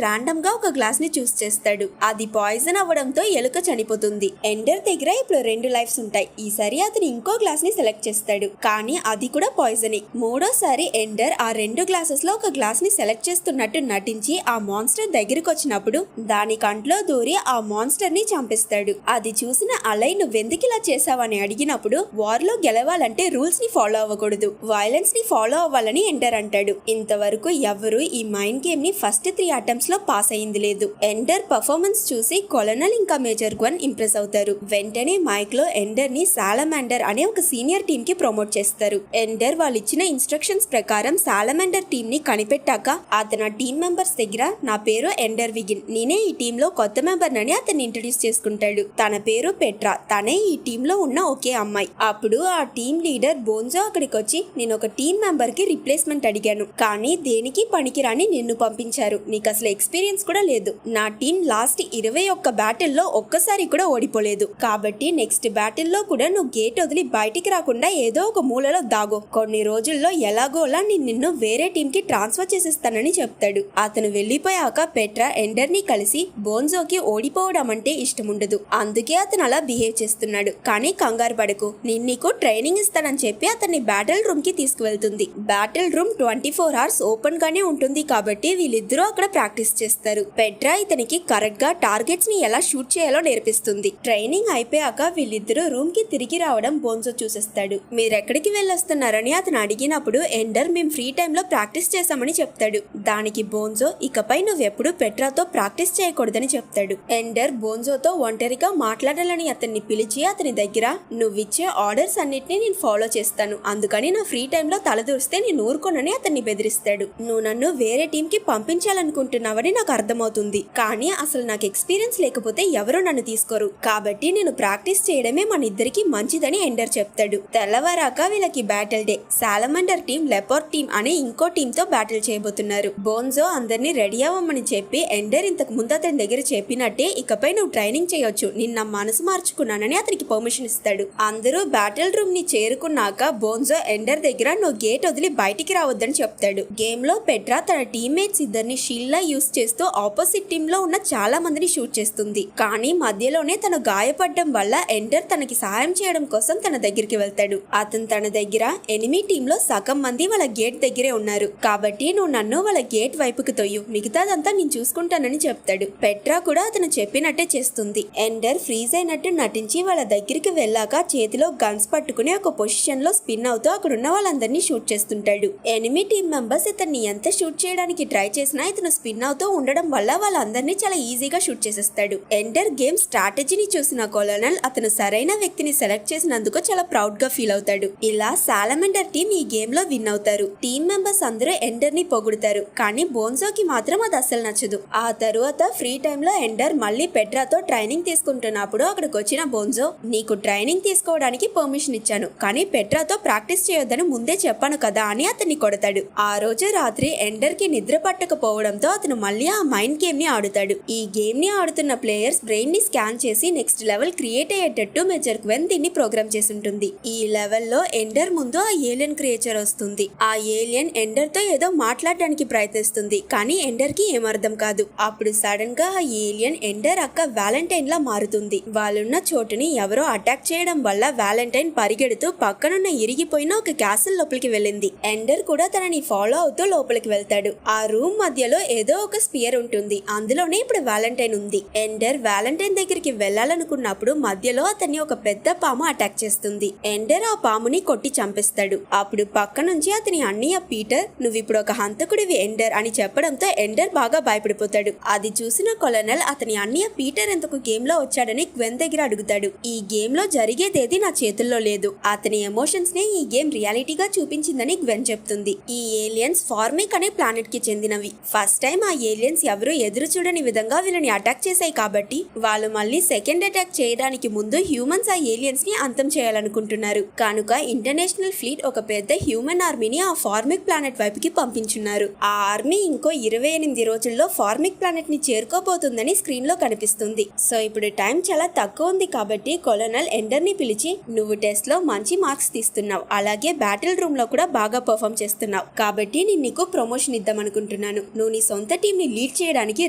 రాండమ్ గా ఒక గ్లాస్ ని చూస్ చేస్తాడు. అది పాయిజన్ అవ్వడంతో ఎలుక చనిపోతుంది. ఎండర్ దగ్గర ఇప్పుడు 2 లైఫ్స్ ఉంటాయి. ఈసారి అతను ఇంకో గ్లాస్ ని సెలెక్ట్ చేస్తాడు, కానీ అది కూడా పాయిజనే. మూడోసారి ఎండర్ ఆ 2 గ్లాసెస్ లో ఒక గ్లాస్ ని సెలెక్ట్ చేస్తున్నట్టు నటించి ఆ మాన్స్టర్ దగ్గరకు వచ్చినప్పుడు దాని కంట్లో దూరి ఆ మాన్స్టర్ ని చంపేస్తాడు. అది చూసిన అలై నువ్వెందుకు ఇలా చేసావని అడిగినప్పుడు వార్ లో గెలవాలంటే రూల్స్ ని ఫాలో అవ్వకూడదు, వైలెన్స్ ని ఫాలో అవ్వాలని ఎండర్ అంటాడు. ఇంతవరకు ఎవరు ఈ మైండ్ గేమ్ ని ఫస్ట్ 3 అటెంప్ట్స్ లో పాస్ అయింది లేదు. ఎండర్ పర్ఫార్మెన్స్ చూసి కొలనల్ ఇంకా మేజర్ గ్వెన్ ఇంప్రెస్ అవుతారు. వెంటనే మైక్ లో ఎండర్ ని సాలమాండర్ అనే ఒక సీనియర్ టీమ్ కి ప్రమోట్ చేస్తారు. ఎండర్ వాళ్ళు ఇచ్చిన ఇన్స్ట్రక్షన్స్ ప్రకారం సాలమాండర్ టీమ్ ని కనిపెట్టాక అతను టీమ్ మెంబర్స్ దగ్గర నా పేరు ఎండర్ విగిన్, నేనే ఈ టీమ్ లో కొత్త మెంబర్ అని అతన్ని ఇంట్రడ్యూస్ చేసుకుంటాడు. తన పేరు పెట్రా, తనే ఈ టీమ్ లో ఉన్న ఒకే అమ్మాయి. అప్పుడు ఆ టీమ్ లీడర్ బోన్జో అక్కడికి వచ్చి, నేను ఒక టీమ్ మెంబర్ కి రిప్లేస్మెంట్ అడిగాను, కానీ దేనికి పనికిరాని నిన్ను పంపించారు, నీకు అసలు ఎక్స్పీరియన్స్ కూడా లేదు. నా టీం లాస్ట్ 21 బ్యాటిల్లో ఒక్కసారి కూడా ఓడిపోలేదు, కాబట్టి నెక్స్ట్ బ్యాటిల్లో కూడా నువ్వు గేట్ వదిలి బయటికి రాకుండా ఏదో ఒక మూలలో దాగో, కొన్ని రోజుల్లో ఎలాగోలా నిన్ను వేరే టీం కి ట్రాన్స్ఫర్ చేసేస్తానని చెప్తాడు. అతను వెళ్లిపోయాక పెట్రా ఎండర్ ని కలిసి బోన్జోకి ఓడిపోవడం అంటే ఇష్టం ఉండదు, అందుకే అతను అలా బిహేవ్ చేస్తున్నాడు, కానీ కంగారు పడకు, నేను నీకు ట్రైనింగ్ ఇస్తానని చెప్పి అతన్ని బ్యాటిల్ రూమ్ కి తీసుకువెళ్తుంది. బ్యాటిల్ రూమ్ 24 hours ఓపెన్ గానే ఉంటుంది కాబట్టి వీళ్ళిద్దరూ అక్కడ ప్రాక్టీస్ చేస్తారు. పెట్రా ఇతనికి కరెక్ట్ గా టార్గెట్స్ ని ఎలా షూట్ చేయాలో నేర్పిస్తుంది. ట్రైనింగ్ అయిపోయాక వీళ్ళిద్దరూ రూమ్ కి తిరిగి రావడం బోన్జో చూసేస్తాడు. మీరెక్కడికి వెళ్ళొస్తున్నారని అతను అడిగినప్పుడు ఎండర్ మేము ఫ్రీ టైమ్ లో ప్రాక్టీస్ చేశామని చెప్తాడు. దానికి బోన్జో ఇకపై నువ్వెప్పుడు పెట్రాతో ప్రాక్టీస్ చేయకూడదని చెప్తాడు. ఎండర్ బోన్జోతో ఒంటరిగా మాట్లాడాలని అతన్ని పిలిచి అతని దగ్గర నువ్విచ్చే ఆర్డర్స్ అన్నిటిని నేను ఫాలో చేస్తాను, అందుకని నా ఫ్రీ టైమ్ లో తలదూరిస్తే నేను ఊరుకోనని అతన్ని బెదిరిస్తాడు. నువ్వు నన్ను వేరే టీం కి పంపించాలనుకుంటున్నావని నాకు అర్థమవుతుంది, కానీ అసలు నాకు ఎక్స్పీరియన్స్ లేకపోతే ఎవరూ నన్ను తీసుకోరు, కాబట్టి నేను ప్రాక్టీస్ చేయడమే మన ఇద్దరికి మంచిదని ఎండర్ చెప్తాడు. తెల్లవారాక వీళ్ళకి battle day. Salamander team leopard team అనే ఇంకో టీం తో బ్యాటిల్ చేయబోతున్నారు. బోన్జో అందరినీ రెడీ అవ్వమని చెప్పి ఎండర్ ఇంతకు ముందు అతని దగ్గర చెప్పినట్టే ఇకపై నువ్వు ట్రైనింగ్ చేయొచ్చు, నిన్న మనసు మార్చుకున్నానని అతనికి పర్మిషన్ ఇస్తాడు. అందరూ బ్యాటిల్ రూమ్ ని చేరుకున్నాక బోన్జో ఎండర్ దగ్గర నువ్వు గేట్ వదిలి బయటికి రావద్దని చెప్తాడు. గేమ్ లో పెట్రా తన టీమ్మేట్స్ ఇద్దరిని షీల్డ్ లా యూస్ చేస్తూ ఆపోజిట్ టీమ్ లో ఉన్న చాలా మందిని షూట్ చేస్తుంది, కానీ మధ్యలోనే తను గాయపడడం వల్ల ఎండర్ తనకి సహాయం చేయడం కోసం తన దగ్గరికి వెళ్తాడు. అతను తన దగ్గర ఎనిమీ టీమ్ లో సగం మంది వాళ్ళ గేట్ దగ్గరే ఉన్నారు, కాబట్టి నువ్వు నన్ను వాళ్ళ గేట్ వైపుకి తొయ్యు, మిగతాదంతా నేను చూసుకుంటానని చెప్తాడు. పెట్రా కూడా అతను చెప్పినట్టే చేస్తుంది. ఎండర్ ఫ్రీజ్ అయినట్టు నటించి వాళ్ళ దగ్గరికి వెళ్ళాక చేతిలో గన్స్ పట్టుకుని ఒక పొజిషన్ లో స్పిన్ అవుతూ అక్కడున్న వాళ్ళందరినీ షూట్ చేస్తుంటాడు. ఎనిమీ టీమ్ మెంబర్స్ ఇతన్ని ఎంత షూట్ చేయడానికి ట్రై చేసినా ఇతను స్పిన్ అవుతూ ఉండడం వల్ల వాళ్ళందరినీ చాలా ఈజీగా షూట్ చేసేస్తాడు. ఎండర్ గేమ్ స్ట్రాటజీని చూసిన కొలనల్ అతను సరైన వ్యక్తిని సెలెక్ట్ చేసినందుకు చాలా ప్రౌడ్ గా ఫీల్ అవుతాడు. ఇలా సాలమండర్ టీం ఈ గేమ్ లో విన్ అవుతారు. టీమ్ మెంబర్స్ అందరూ ఎండర్ ని పొగుడుతారు, కానీ బోన్జోకి మాత్రం అది అస్సలు నచ్చదు. ఆ తరువాత ఫ్రీ టైమ్ లో ఎండర్ మళ్ళీ పెట్రాతో ట్రైనింగ్ తీసుకుంటున్నప్పుడు అక్కడికి వచ్చిన బోన్జో, నీకు ట్రైనింగ్ తీసుకోవడానికి పర్మిషన్ ఇచ్చాను, కానీ పెట్రాతో ప్రాక్టీస్ చేయొద్దని ముందే చెప్పాను కదా అని అతన్ని కొడతాడు. ఆ రోజు రాత్రి ఎండర్ కి నిద్ర పట్టకపోవడంతో అతను మళ్ళీ ఆ మైండ్ గేమ్ ని ఆడుతాడు. ఈ గేమ్ ని ఆడుతున్న ప్లేయర్స్ బ్రెయిన్ ని స్కాన్ చేసి నెక్స్ట్ లెవెల్ క్రియేట్ అయ్యేటట్టు మేజర్ గ్వెన్ దీన్ని ప్రోగ్రామ్ చేసింటుంది. ఈ లెవెల్ లో ఎండర్ ముందు ఆ ఏలియన్ క్రియేచర్ వస్తుంది. ఆ ఏలియన్ ఎండర్ తో ఏదో మాట్లాడడానికి ప్రయత్నిస్తుంది, కానీ ఎండర్ కి ఏమర్థం కాదు. అప్పుడు సడన్ గా ఆ ఏలియన్ ఎండర్ అక్క వ్యాలంటైన్ లా మారుతుంది. వాళ్ళున్న చోటుని ఎవరో అటాక్ చేయడం వల్ల వ్యాలంటైన్ పరిగెడుతూ పక్కనున్న ఇరిగిపోయిన ఒక క్యాసిల్ లోపలికి వెళ్ళింది. ఎండర్ కూడా తనని ఫాలో అవుతూ లోపలికి వెళ్తాడు. ఆ రూమ్ మధ్యలో ఏదో ఒక స్పియర్ ఉంటుంది, అందులోనే ఇప్పుడు వ్యాలంటైన్ ఉంది. ఎండర్ వ్యాలంటైన్ దగ్గరికి వెళ్ళాలనుకున్నప్పుడు మధ్యలో అతన్ని ఒక పెద్ద పాము అటాక్ చేస్తుంది. ఎండర్ ఆ పాముని కొట్టి చంపేస్తాడు. అప్పుడు పక్క నుంచి అతని అన్నయ్య పీటర్, నువ్వు ఇప్పుడు ఒక హంతకుడివి ఎండర్ అని చెప్పడంతో ఎండర్ బాగా భయపడిపోతాడు. అది చూసిన కొలనల్ అతని అన్నయ్య పీటర్ ఎందుకు గేమ్ లో వచ్చాడని గ్వెన్ దగ్గర అడుగుతాడు. ఈ గేమ్ లో జరిగేదేది నా చేతుల్లో లేదు, అతని ఎమోషన్స్ నే ఈ గేమ్ రియాలిటీగా చూపించిందని గ్వెన్ చెప్తుంది. ఈ ఏలియన్స్ ఫార్మిక్ అనే ప్లానెట్ కి చెందినవి. ఫస్ట్ టైం ఆ ఏలియన్స్ ఎవరు ఎదురు చూడని విధంగా వీళ్ళని అటాక్ చేశాయి కాబట్టి వాళ్ళు మళ్ళీ సెకండ్ అటాక్ చేయడానికి ముందు హ్యూమన్స్ ఆ ఏలియన్స్ ని అంతం చేయాలనుకుంటున్నారు. కనుక ఇంటర్నేషనల్ ఫ్లీట్ ఒక పెద్ద హ్యూమన్ ఆర్మీని ఆ ఫార్మిక్ ప్లానెట్ వైపుకి పంపించున్నారు. ఆ ఆర్మీ ఇంకో 28 రోజుల్లో ఫార్మిక్ ప్లానెట్ ని చేరుకోబోతుందని స్క్రీన్ లో కనిపిస్తుంది. సో ఇప్పుడు టైం చాలా తక్కువ ఉంది కాబట్టి కొలనల్ ఎండర్ ని పిలిచి, నువ్వు టెస్ట్ లో మంచి మార్క్స్ తీస్తున్నావు, అలాగే బ్యాటిల్ రూమ్ లో కూడా బాగా పర్ఫామ్ చేస్తున్నావు కాబట్టి నేను నీకు ప్రమోషన్ ఇద్దాం అనుకుంటున్నాను. నువ్వు నీ సొంత టీం ని లీడ్ చేయడానికి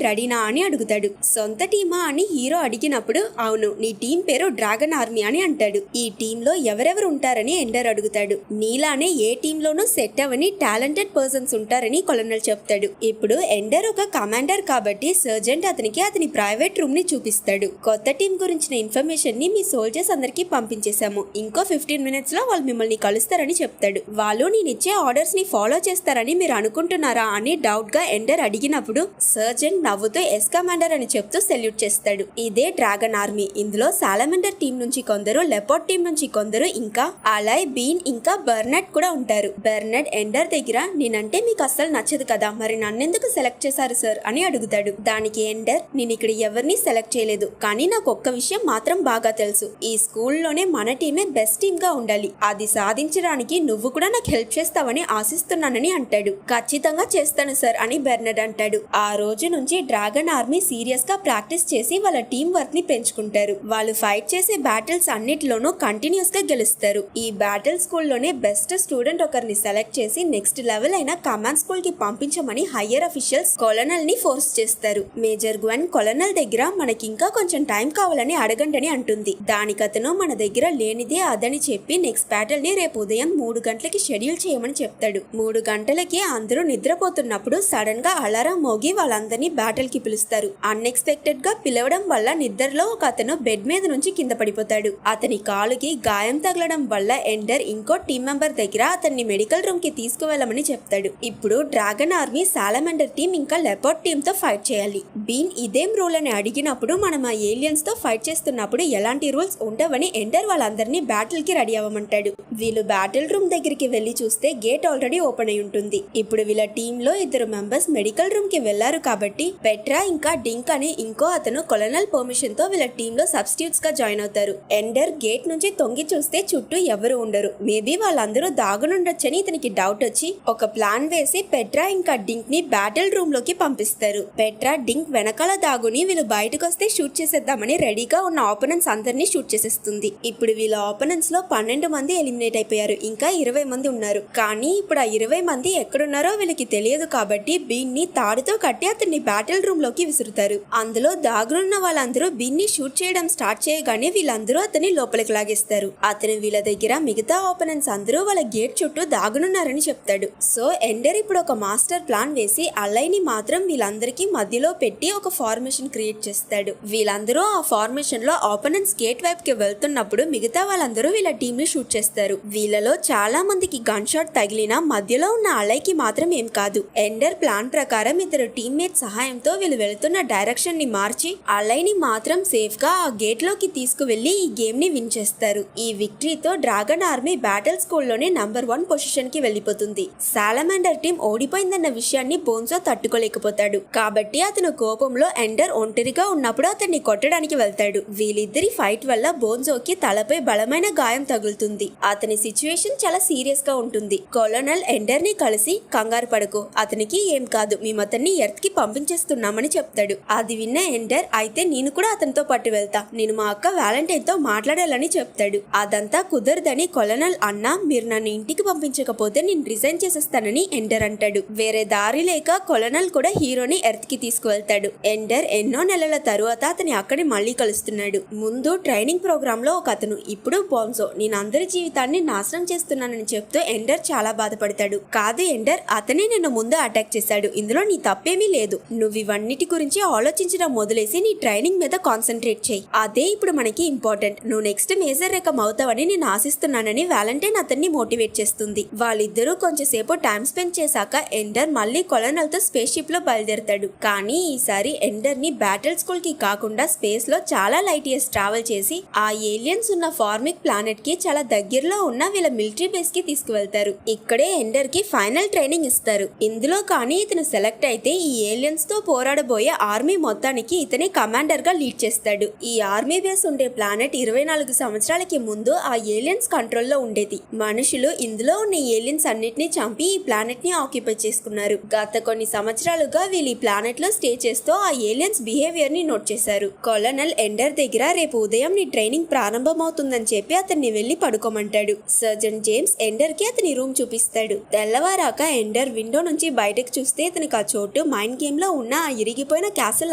రెడీనా అని అడుగుతాడు. సొంత టీమా అని హీరో అడిగినప్పుడు అవును, నీ టీం పేరు డ్రాగన్ ఆర్మీ అని అంటాడు. ఈ టీమ్ లో ఎవరెవరు ఉంటారని ఎండర్ అడుగుతాడు. నీలానే ఏ టీమ్ లోనూ సెట్ అవని టాలెంటెడ్ పర్సన్స్ ఉంటారని కొలనల్ చెప్తాడు. ఇప్పుడు ఎండర్ ఒక కమాండర్ కాబట్టి సర్జెంట్ అతనికి అతని ప్రైవేట్ రూమ్ ని చూపిస్తాడు. కొత్త టీం గురించిన ఇన్ఫర్మేషన్ ని మీ సోల్జర్స్ అందరికి పంపించేశాము, ఇంకో 15 మినిట్స్ లో వాళ్ళు మిమ్మల్ని కలుస్తారని చెప్తాడు. వాళ్ళు నేనిచ్చే ఆర్డర్స్ ని ఫాలో చేస్తారని మీరు అనుకుంటున్నారా అని డౌట్ గా ఎండర్ అడిగినప్పుడు సర్జెంట్ నవ్వుతూ ఎస్ కమాండర్ అని చెప్తూ సెల్యూట్ చేస్తాడు. ఇదే డ్రాగన్ ఆర్మీ. ఇందులో సాలమండర్ టీం నుంచి కొందరు, లెపోర్డ్ టీం నుంచి కొందరు, ఇంకా అలై, బీన్ ఇంకా బెర్నెట్ కూడా ఉంటారు. బెర్నెట్ ఎండర్ దగ్గర నేనంటే మీకు అస్సలు నచ్చదు కదా, మరి నన్నెందుకు సెలెక్ట్ చేశారు సార్ అని అడుగుతాడు. దానికి ఎండర్, నేను ఇక్కడ ఎవరిని సెలెక్ట్ చేయలేదు, కానీ నాకు ఒక్క విషయం మాత్రం బాగా తెలుసు, ఈ స్కూల్లోనే మన టీమే బెస్ట్ టీమ్ గా ఉండాలి, అది సాధించడానికి నువ్వు కూడా నాకు హెల్ప్ చేస్తావని ఆశిస్తున్నానని అంటాడు. ఖచ్చితంగా చేస్తాను సార్ అని బెర్నెట్ అంటాడు. ఆ రోజు నుంచి డ్రాగన్ ఆర్మీ సీరియస్ గా ప్రాక్టీస్ చేసి వాళ్ళ టీం వర్క్ ని పెంచుకుంటారు. వాళ్ళు ఫైట్ చేసే బ్యాటిల్స్ అన్నిటిలోనూ కంటిన్యూస్ గా గెలుస్తారు. ఈ బ్యాటిల్ స్కూల్లోనే బెస్ట్ స్టూడెంట్ ఒకరిని సెలెక్ట్ చేసి నెక్స్ట్ లెవెల్ అయిన కమాండ్ స్కూల్ కి పంపించమని హయ్యర్ అఫీషియల్స్ కొలనల్ ని ఫోర్స్ చేస్తారు. మేజర్ గ్వెన్ కొలనల్ దగ్గర మనకి ఇంకా కొంచెం టైం కావాలని అడగండి అంటుంది. దానికతను మన దగ్గర లేనిదే అదని చెప్పి నెక్స్ట్ బ్యాటిల్ ని రేపు ఉదయం 3 గంటలకి షెడ్యూల్ చేయమని చెప్తాడు. 3 గంటలకి అందరూ నిద్రపోతున్నప్పుడు సడన్ గా అలారం మోగి వాళ్ళందరినీ బ్యాటిల్ కి పిలుస్తారు. అన్ఎక్స్పెక్టెడ్ గా పిలవడం వల్ల నిద్రలో ఒక అతను బెడ్ మీద నుంచి కింద పడిపోతాడు. అతని కాలుకి గాయం తగలడం వల్ల ఎండర్ ఇంకో టీం మెంబర్ దగ్గర అతన్ని మెడికల్ రూమ్ కి తీసుకువెళ్ళమని చెప్తాడు. ఇప్పుడు డ్రాగన్ ఆర్మీ సాలమండర్ టీం ఇంకా లెపర్డ్ టీం తో ఫైట్ చేయాలి. బీన్ ఇదేం రూల్ అని అడిగినప్పుడు మనం ఆ ఏలియన్స్ తో ఫైట్ చేస్తున్నప్పుడు ఎలాంటి రూల్స్ ఉండవని ఎండర్ వాళ్ళందరినీ బ్యాటిల్ కి రెడీ అవ్వమంటాడు. వీళ్ళు బ్యాటిల్ రూమ్ దగ్గరికి వెళ్లి చూస్తే గేట్ ఆల్రెడీ ఓపెన్ అయి ఉంటుంది. ఇప్పుడు వీళ్ళ టీమ్ లో 2 మెంబర్స్ మెడికల్ రూమ్ కి వెళ్లారు కాబట్టి పెట్రా ఇంకా డింక్ అని ఇంకో అతను కొలనల్ పర్మిషన్ తో వీళ్ళ టీమ్ లో సబ్స్టిట్యూట్స్ గా జాయిన్ అవుతారు. ఎండర్ గేట్ నుంచి తొంగి చూస్తే చుట్టూ ఎవరు ఉండరు. మేబీ వాళ్ళందరూ దాగునుండొచ్చని ఇతనికి డౌట్ వచ్చి ఒక ప్లాన్ వేసి పెట్రా ఇంకా డింక్ ని బ్యాటిల్ రూమ్ లోకి పంపిస్తారు. పెట్రా డింక్ వెనకాల దాగుని వీళ్ళు బయటకు వస్తే షూట్ చేసేద్దామని రెడీగా ఉన్న ఆపోనెంట్స్ అందరినీ షూట్ చేసేస్తుంది. ఇప్పుడు వీళ్ళ ఆపోనెంట్స్ లో 12 మంది ఎలిమినేట్ అయిపోయారు. ఇంకా 20 మంది ఉన్నారు. కానీ ఇప్పుడు ఆ 20 మంది ఎక్కడున్నారో వీళ్ళకి తెలియదు కాబట్టి బీన్ ని తాడుతో కట్టి అతన్ని బ్యాటిల్ రూమ్ లోకి విసురుతారు. అందులో దాగునున్న వాళ్ళందరూ బీన్ ని షూట్ చేయడం స్టార్ట్ చేయగానే వీళ్ళందరూ అతన్ని లోపలికి లాగేస్తారు. అతను వీళ్ళ దగ్గర మిగతా ఆపోనెంట్స్ అందరూ వాళ్ళ గేట్ చుట్టూ దాగునున్నారని చెప్తాడు. సో ఎండర్ ఇప్పుడు ఒక మాస్టర్ ప్లాన్ వేసి అలైని మాత్రం వీళ్ళందరికీ మధ్యలో పెట్టి ఒక ఫార్మేషన్ క్రియేట్ చేస్తాడు. వీళ్ళందరూ ఆ ఫార్మేషన్ లో ఆపోనెంట్స్ గేట్ వైపు కి వెళ్తున్నప్పుడు మిగతా వాళ్ళందరూ వీళ్ళ టీమ్ ని షూట్ చేస్తారు. వీళ్ళలో చాలా మందికి గన్ షాట్ తగిలినా మధ్యలో ఉన్న అలైకి మాత్రం ఏం కాదు. ఎండర్ ప్లాన్ ప్రకారం ఇద్దరు టీమ్మేట్ సహాయంతో వీళ్ళు వెళుతున్న డైరెక్షన్ ని మార్చి అలైని మాత్రం సేఫ్ గా ఆ గేట్ లోకి తీసుకువెళ్లి ఈ గేమ్ ని విన్ చేస్తారు. ఈ విక్టరీతో డ్రాగన్ ఆర్మీ బ్యాటిల్ స్కూల్లోనే నంబర్ 1 పొజిషన్ కి వెళ్లిపోతుంది. సాలమండర్ టీం ఓడిపోయిందన్న విషయాన్ని బోన్జో తట్టుకోలేకపోతాడు కాబట్టి అతను కోపంలో ఎండర్ ఒంటరిగా ఉన్నప్పుడు అతన్ని కొట్టడానికి వెళ్తాడు. వీళ్ళిద్దరి ఫైట్ వల్ల బోన్జోకి తలపై బలమైన గాయం తగులుతుంది. అతని సిచ్యువేషన్ చాలా సీరియస్ గా ఉంటుంది. కొలనల్ ఎండర్ ని కలిసి కంగారు పడకు, అతనికి ఏం కాదు, మేము అతన్ని ఎర్త్ కి పంపించేస్తున్నామని చెప్తాడు. అది విన్న ఎండర్ అయితే నేను కూడా అతనితో పాటు వెళ్తా, నేను మా అక్క వ్యాలంటైన్ తో మాట్లాడాలని చెప్తాడు. అదంతా కుదరదని కొలనల్ అన్నా, మీరు నన్ను ఇంటికి పంపించకపోతే నేను రిజైన్ చేసేస్తానని ఎండర్ అంటాడు. వేరే దారి లేక కొలనల్ కూడా హీరోని ఎర్త్ కి తీసుకువెళ్తాడు. ఎండర్ ఎన్నో నెలల తరువాత అతని అక్కడి మళ్ళీ కలుస్తున్నాడు. ముందు ట్రైనింగ్ ప్రోగ్రామ్ లో ఒక అతను, ఇప్పుడు బోన్జో నేను అందరి జీవితాన్ని నాశనం చేస్తున్నానని చెప్తూ ఎండర్ చాలా బాధపడతాడు. కాదు ఎండర్, అతనే నిన్ను ముందు అటాక్ చేశాడు, ఇందులో నీ తప్పేమీ లేదు, నువ్వు ఇవన్నిటి గురించి ఆలోచించడం మొదలేసి నీ ట్రైనింగ్ మీద కాన్సన్ట్రేట్ చేయి, అదే ఇప్పుడు మనకి ఇంపార్టెంట్, నువ్వు నెక్స్ట్ మేజర్ రేఖం అవుతావని నేను ఆశిస్తున్నానని వ్యాలంటైన్ అతన్ని మోటివేట్ చేస్తుంది. వాళ్ళిద్దరూ కొంచెంసేపు టైం స్పెండ్ చేశాక ఎండర్ మళ్ళీ కొలనల్ తో స్పేస్ షిప్ లో బయలుదేరతాడు. కానీ ఈసారి ఎండర్ ని బ్యాటిల్ స్కూల్ కి కాకుండా స్పేస్ లో చాలా లైట్ ఇయర్స్ ట్రావెల్ చేసి ఆ ఏలియన్స్ ఉన్న ఫార్మిక్ ప్లానెట్ కి చాలా దగ్గరలో ఉన్న వీళ్ళ మిలిటరీ బేస్ కి తీసుకువెళ్తారు. ఇక్కడే ఎండర్ కి ఫైనల్ ట్రైనింగ్ ఇస్తారు. చేస్తారు. ఇందులో కానీ ఇతను సెలెక్ట్ అయితే ఈ ఏలియన్స్ తో పోరాడబోయే ఆర్మీ మొత్తానికి ఇతనే కమాండర్ గా లీడ్ చేస్తాడు. ఈ ఆర్మీ బేస్ ఉండే ప్లానెట్ 24 సంవత్సరాలకి ముందు ఆ ఏలియన్స్ కంట్రోల్లో ఉండేది. మనుషులు ఇందులో ఉన్న ఏలియన్స్ అన్నిటినీ చంపి ఈ ప్లానెట్ ని ఆక్యుపై చేసుకున్నారు. గత కొన్ని సంవత్సరాలుగా వీళ్ళు ఈ ప్లానెట్ లో స్టే చేస్తూ ఆ ఏలియన్స్ బిహేవియర్ ని నోట్ చేశారు. కొలనల్ ఎండర్ దగ్గర రేపు ఉదయం నీ ట్రైనింగ్ ప్రారంభమవుతుందని చెప్పి అతన్ని వెళ్లి పడుకోమంటాడు. సర్జన్ జేమ్స్ ఎండర్ కి అతని రూమ్ చూపిస్తాడు. తెల్లవారాక ఎండర్ విండో నుంచి బయటకు చూస్తే అతనికి ఆ చోటు మైండ్ గేమ్ లో ఉన్న ఆ ఇరిగిపోయిన క్యాసల్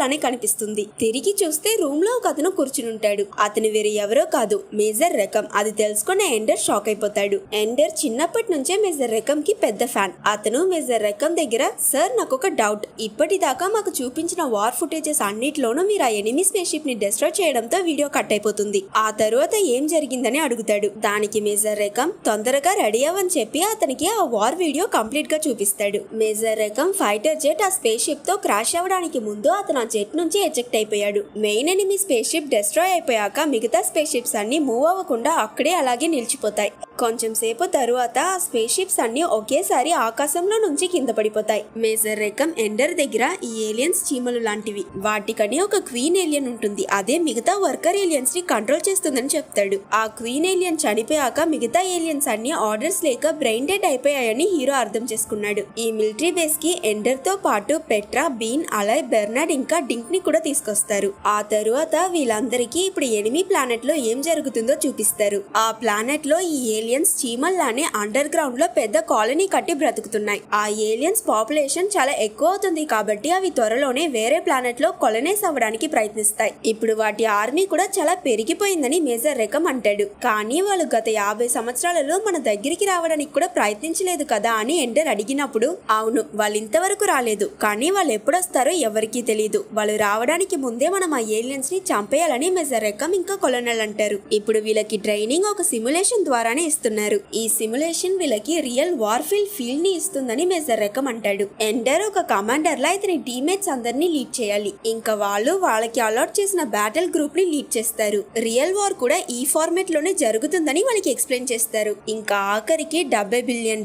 లానే కనిపిస్తుంది. తిరిగి చూస్తే రూమ్ లో ఒక అతను కూర్చునుంటాడు. అతను వేరే ఎవరో కాదు, మేజర్ రెకమ్. అది తెలుసుకున్న ఎండర్ షాక్ అయిపోతాడు. ఎండర్ చిన్నప్పటి నుంచే మేజర్ రెకమ్ కి పెద్ద ఫ్యాన్. అతను మేజర్ రెకమ్ దగ్గర, సార్ నాకు ఒక డౌట్, ఇప్పటిదాకా మాకు చూపించిన వార్ ఫుటేజెస్ అన్నిట్లోనూ మీరు ఆ ఎనిమీ స్పేస్ షిప్ ని డిస్ట్రాయ్ చేయడంతో వీడియో కట్ అయిపోతుంది. ఆ తరువాత ఏం జరిగిందని అడుగుతాడు. దానికి మేజర్ రెకమ్ తొందరగా రెడీ అవ్వని చెప్పి అతనికి ఆ వార్ వీడియో కంప్లీట్ గా చూపిస్తాడు. మేజర్ రెకమ్ ఫైటర్ జెట్ ఆ స్పేస్ షిప్ తో క్రాష్ అవ్వడానికి ముందు అతను ఆ జెట్ నుంచి ఎజెక్ట్ అయిపోయాడు. Main enemy space ship destroy అయిపోయాక మిగతా స్పేస్ షిప్స్ అన్ని మూవ్ అవ్వకుండా అక్కడే అలాగే నిలిచిపోతాయి. కొంచెం సేపు తరువాత ఆ స్పేస్ షిప్స్ అన్ని ఒకేసారి ఆకాశంలో నుంచి కింద పడిపోతాయి. మేజర్ రెకమ్ ఎండర్ దగ్గర ఈ ఏలియన్స్ చీమలు లాంటివి, వాటికని ఒక క్వీన్ ఏలియన్ ఉంటుంది, అదే మిగతా వర్కర్ ఏలియన్స్ ని కంట్రోల్ చేస్తుందని చెప్తాడు. ఆ క్వీన్ ఏలియన్ చనిపోయాక మిగతా ఏలియన్స్ అన్ని ఆర్డర్స్ లేక బ్రెయిన్ డెడ్ అయిపోయాయని హీరో అర్థం చేసుకున్నాడు. ఈ మిలిటరీ బేస్ కి ఎండర్ తో పాటు పెట్రా, బీన్, అలాయ్, బెర్నార్డ్ ఇంకా డింక్ ని కూడా తీసుకొస్తారు. ఆ తరువాత వీళ్ళందరికీ ఇప్పుడు ఎనిమీ ప్లానెట్ లో ఏం జరుగుతుందో చూపిస్తారు. ఆ ప్లానెట్ లో ఈ ఏలియన్స్ చీమల్లానే అండర్ గ్రౌండ్ లో పెద్ద కాలనీ కట్టి బ్రతుకుతున్నాయి. ఆ ఏలియన్స్ పాపులేషన్ చాలా ఎక్కువ అవుతుంది కాబట్టి అవి త్వరలోనే వేరే ప్లానెట్ లో కొలనైజ్ అవ్వడానికి ప్రయత్నిస్తాయి. ఇప్పుడు వాటి ఆర్మీ కూడా చాలా పెరిగిపోయిందని మేజర్ రెకమ్ అంటాడు. కానీ వాళ్ళు గత 50 సంవత్సరాలలో మన దగ్గరికి రావడానికి కూడా ప్రయత్నించలేదు కదా అని ఎండర్ అడిగినప్పుడు, అవును, వాళ్ళు ఇంతవరకు రాలేదు, కానీ వాళ్ళు ఎప్పుడొస్తారో ఎవరికీ తెలియదు. వాళ్ళు రావడానికి ముందే మనం ఆ ఏలియన్స్ ని చంపేయాలని మేజర్ రెకమ్ ఇంకా కొలనల్ అంటారు. ఇప్పుడు వీళ్ళకి ట్రైనింగ్ ఒక సిమ్యులేషన్ ద్వారానే ఇస్తున్నారు. ఈ సిమ్యులేషన్ వీళ్ళకి రియల్ వార్ఫీల్డ్ ఫీల్డ్ ని ఇస్తుందని మేజర్ రెకమ్ అంటాడు. ఎండర్ ఒక కమాండర్ లా ఇతని టీమ్మేట్స్ అందరినీ లీడ్ చేయాలి. ఇంకా వాళ్ళు వాళ్ళకి అలాట్ చేసిన బ్యాటిల్ గ్రూప్ ని లీడ్ చేస్తారు. రియల్ వార్ కూడా ఈ ఫార్మేట్ లోనే జరుగుతుందని వాళ్ళకి ఎక్స్ప్లెయిన్ చేస్తారు. ఇంకా ఆఖరికి $70 బిలియన్